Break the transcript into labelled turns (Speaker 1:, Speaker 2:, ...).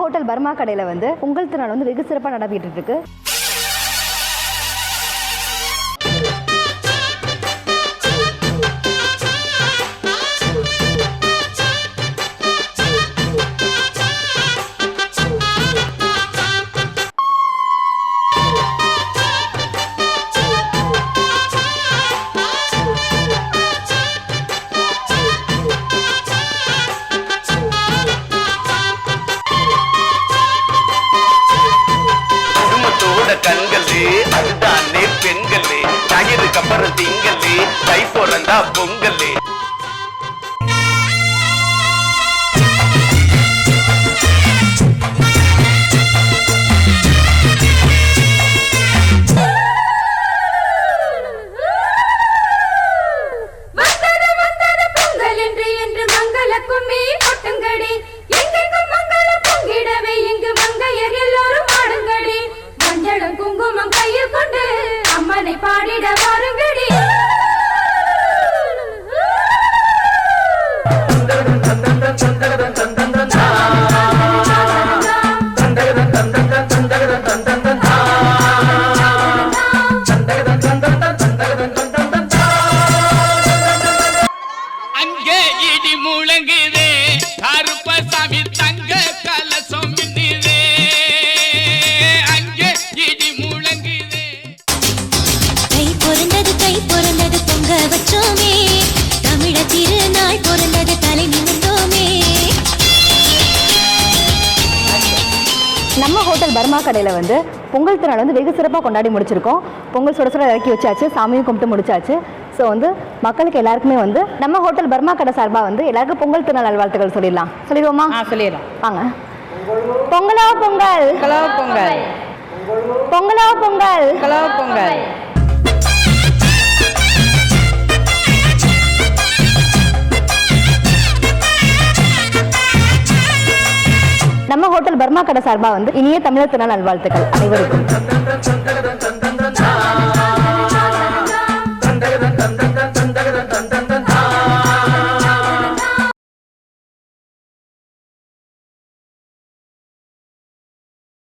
Speaker 1: Hotel Burma கடையில் வந்து பொங்கல் திருநாள் வந்து வெகு சிறப்பாக நடத்திட்டு இருக்கு.
Speaker 2: கண்களே அதுதானே பெண்களே ஞாயிறுக்கு அப்புறம் திங்களே கை பிறந்தா பொங்கலே.
Speaker 3: குங்குமம் கையில் கொண்டு அம்மனை பாடிட வாருங்கடி.
Speaker 4: அங்கே இடி முழங்குதே கருப்பசாமி தங்க கலசம் மின்னுதே. அங்கே இடி முழங்குதே.
Speaker 5: கை பொறந்தது பொங்க வச்சோமே, தமிழ திருநாள் பொறந்தது தலை நிமிர்ந்தோமே.
Speaker 1: நம்ம ஹோட்டல் பர்மா கடையில் வந்து பொங்கல் திருநாள் வந்து வெகு சிறப்பாக கொண்டாடி முடிச்சிருக்கோம். பொங்கல் சுட சுட இறக்கி வச்சாச்சு, சாமியும் கும்பிட்டு முடிச்சாச்சு. ஸோ வந்து மக்களுக்கு எல்லாருக்குமே வந்து நம்ம ஹோட்டல் பர்மா கடை சார்பாக வந்து எல்லாருக்கும் பொங்கல் திருநாள் நல்வாழ்த்துக்கள் சொல்லிடுவோமா?
Speaker 6: சொல்லிடலாம்
Speaker 1: வாங்க. பொங்கலோ பொங்கல்,
Speaker 6: கலோ பொங்கல்,
Speaker 1: பொங்கலோ பொங்கல்,
Speaker 6: கலோ பொங்கல்.
Speaker 1: நம்ம ஹோட்டல் பர்மா கடை சார்பாக வந்து இனிய தமிழர் திருநாள் நல்வாழ்த்துக்கள் அனைவருக்கும்.